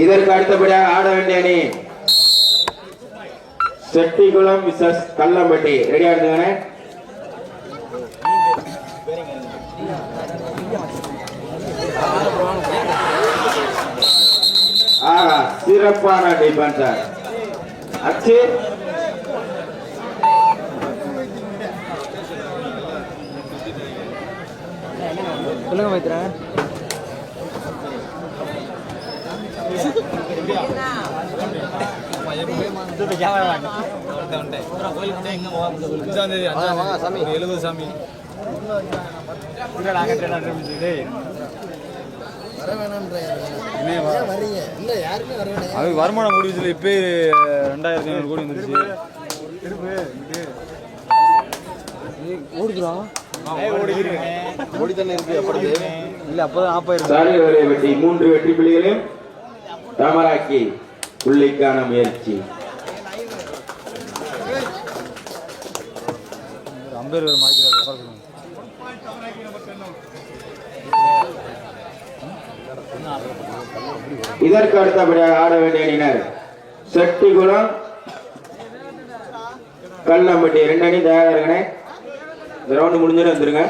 இதற்கு அடுத்தபடியாக ஆட வேண்டிய அணி செட்டிகுளம் விசஸ் கல்லம்பட்டி. ரெடியா இருந்துங்க. சிறப்பான டிஃபென்ஸ் அச்சு. சொல்லுங்க வைத்திரன். வருமானம் முடிஞ்சதுல இப்ப 2500 கோடி வந்துருச்சு. ஓடுதுறான் ஓடித்தானே இருக்கு. அப்படி இல்ல அப்பதான் ஆப்பாயிரம். சாலைவரை வெட்டி 3 வெற்றி புள்ளிகளையும் தமராக்கி புள்ளிக்கான முயற்சி. அம்பேர் மாய்க்கிறார். இதற்கு அடுத்தபடியாக ஆட வேண்டிய அணியினர் செட்டிகுளம் கல்லம்பட்டி. 2 அணி தயாரா இருக்கனே. கிரவுண்ட் முடிஞ்சோட வந்துருங்க.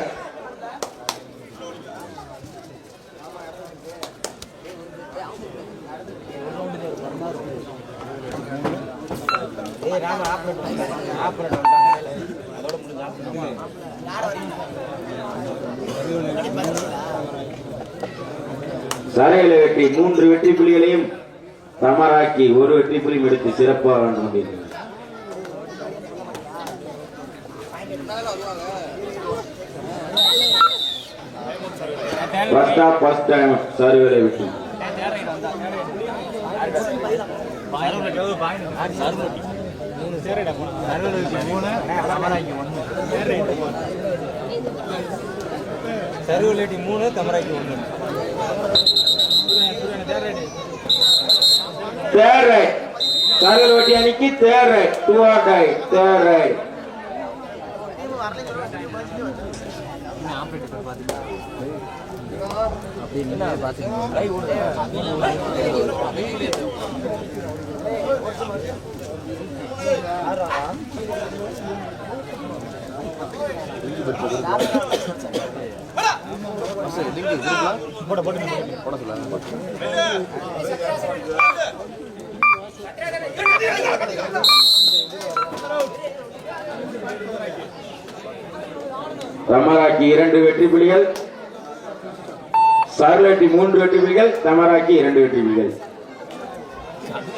சாலையில வெற்றி 3 வெற்றி புள்ளிகளையும் தமராக்கி 1 வெற்றி புள்ளியும் எடுத்து சிறப்பாக வந்து கொண்டிருக்கிறார். ஃபர்ஸ்ட் டைம் சாலையில வெற்றி. சர்வலேட்டி 3 தமராக்கி 1. தேர்ட் ரைட் சாலைவட்டி அணிக்கு third raid 2 or die. Third raid Thamarakki 2 வெற்றி புள்ளிகள், சார்லட்டி 3 வெற்றி புள்ளிகள், தமராக்கி 2 வெற்றி புள்ளிகள்.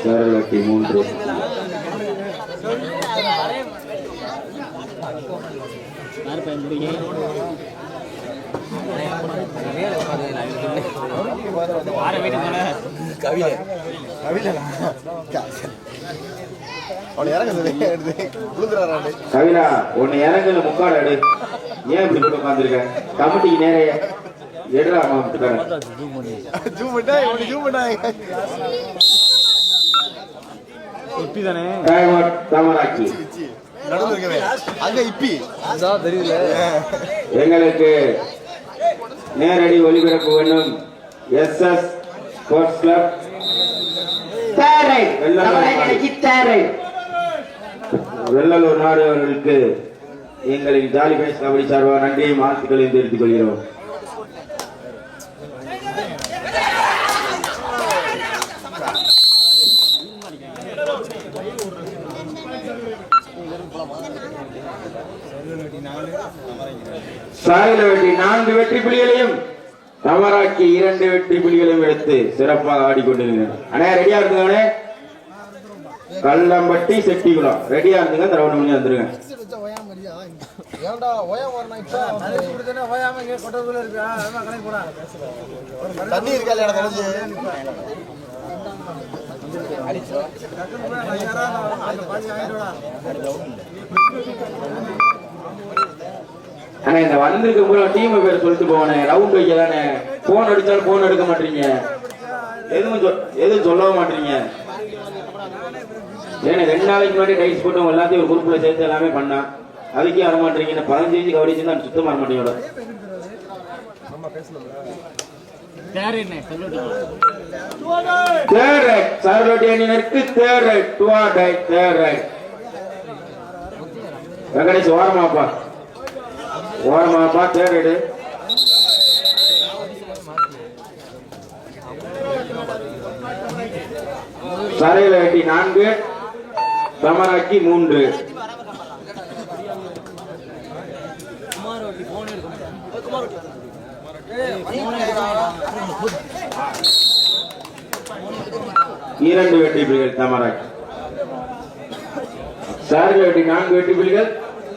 சார்லட்டி 3. கவினா உன்னை இறங்குல முக்கால் எடு. ஏன் இப்படி போட்டு உட்காந்துருக்க? கமிட்டிக்கு நேரைய எடுறா. எங்களுக்கு நேரடி ஒளிபரப்பு வேண்டும். SS ஸ்போர்ட்ஸ் கிளப் வெள்ளலூர் நாடு அவர்களுக்கு எங்களின் ஜாலி பேஸ் கபடி சார்பாக நன்றியை வாழ்த்துக்களையும் தெரிவித்துக் கொள்கிறோம். சாயிலவெட்டி 4 வெற்றி புள்ளிகளையும் தமராக்கி 2 வெற்றி புள்ளிகளையும் எடுத்து சிறப்பாக ஆடிக்கொண்டிருக்கிறார். அண்ணே ரெடியா இருந்துங்க. கல்லம்பட்டி செட்டிகுளம் ரெடியா இருந்துங்க. ரவுண்ட் பண்ணி வந்துருங்க. ஆனா இந்த வந்திருக்க பூரா டீம் பேர் சொல்லிட்டு போவானே, ரவுண்ட் வைக்க தானே. போன் அடிச்சாலும் போன் எடுக்க மாட்டீங்க, எதுவும் சொல்லவும் மாட்டீங்க. ஏன்னா 2 நாளைக்கு முன்னாடி டைஸ் போட்டு எல்லாத்தையும் ஒரு குரூப்ல சேர்த்து எல்லாமே பண்ணான். அதுக்கே வர மாட்டீங்க. 15 கபடி சேர்ந்து நான் சுத்தம் வர மாட்டேங்களோட. சார்லோட்டி அணியினருக்கு தேர்ட் ரைட், டுவார்ட் ரைட், தேர்ட் ரைட். வெங்கடேஷ் ஓரமாப்பா, ஓரமாப்பா, தேர்ட் ரைடு. சரையில வெட்டி 4, தமராக்கி 3. இரண்டு வெற்றி புலிகள் தமராக்கி. சாரில் வெட்டி 4 வெற்றி புலிகள்,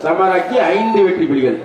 தமராக்கி 5 வெற்றி புலிகள்.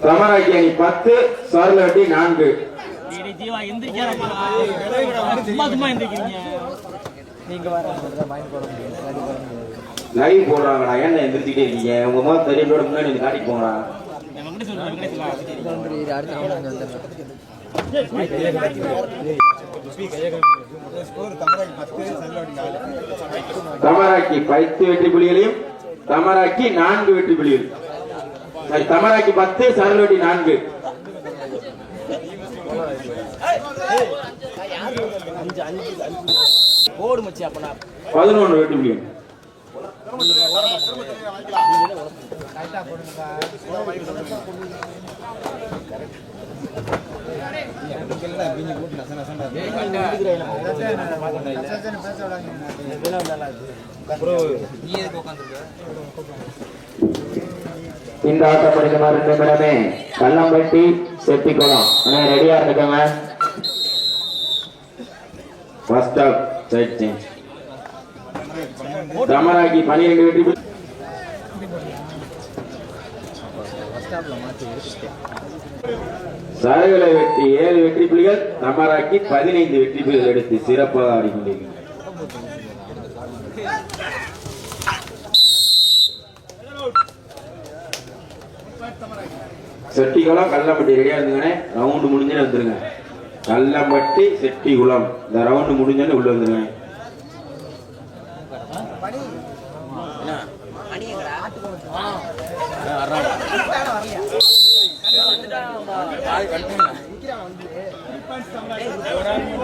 தமராக்கி அணி 10, சார்லோட்டி 4. லைவ் போடுறாங்கடா, ஏன் எந்திரிச்சுட்டே இருக்கீங்க? உங்க மாதிரி தெரியலோட முன்னாடி காட்டிட்டு போங்கடா. தமராக்கி 10 வெற்றி புலிகளையும், தமராக்கி 4 வெற்றி புலிகள். தமராக்கி 10, சார்லோட்டி 4. போடு மச்சி அப்பனா 11 வெற்றி புலிகள். இந்த ஆட்டம் படிக்குமாறு 2 நிமிடமே. கல்லம்பட்டி செட்டிக்குளம் ரெடியா இருக்காங்க. First half side change. Thamarakki 12 வெற்றி புலிகள். சரகளை வெட்டி 7 வெற்றி புலிகள், தமராக்கி 15 வெற்றி புலிகள் எடுத்து சிறப்பாக ஆடிக்கொண்டிருக்கிறார். செட்டிக்குளம் கல்லம்பட்டி ரெடியா இருந்துங்கண்ணே. ரவுண்டு முடிஞ்சோன்னு வந்துருங்க. கல்லம்பட்டி செட்டிக்குளம் இந்த ரவுண்டு முடிஞ்சோன்னு உள்ள வந்துருங்க.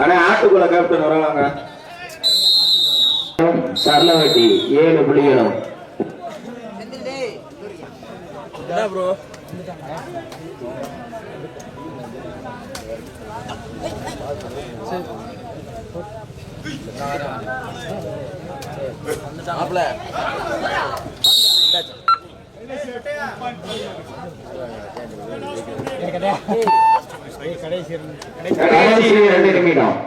ஆனா ஆட்டுக்குள்ள கேப்டன் வரலாங்க. சரளவட்டி 7 புலிகளும். கடைசி 2 நிமிடம்.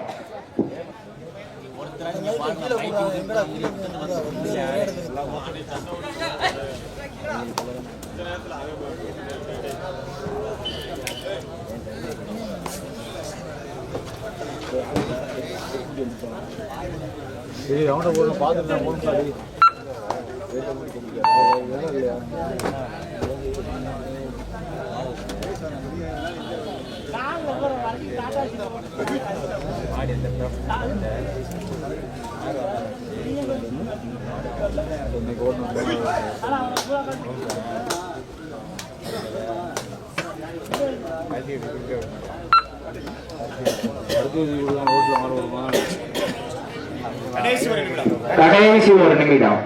சரி ரவுண்ட போடணும் பார்த்துட்டு கடைசி ஒரு நிமிடம்.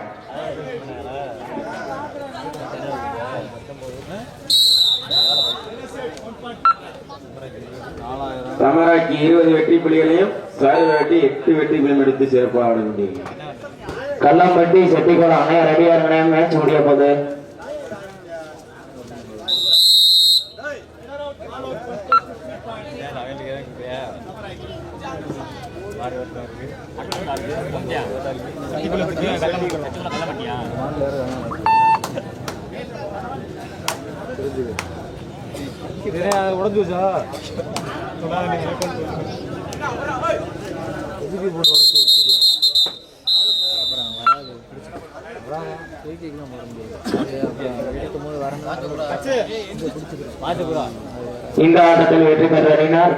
தமராக்கி 20 வெற்றி புள்ளிகளையும் சாய்வாட்டி 8 வெற்றி புள்ளியும் எடுத்து சிறப்பாக ஆட முடியும். கல்லம்பட்டி செட்டிக்குளம் அணைய ரெடியா இருங்க, மேட்ச் முடிய போகுது. உடஞ்சு வச்சா இந்த ஆட்டத்தில் வெற்றி பெற்ற அணியினர்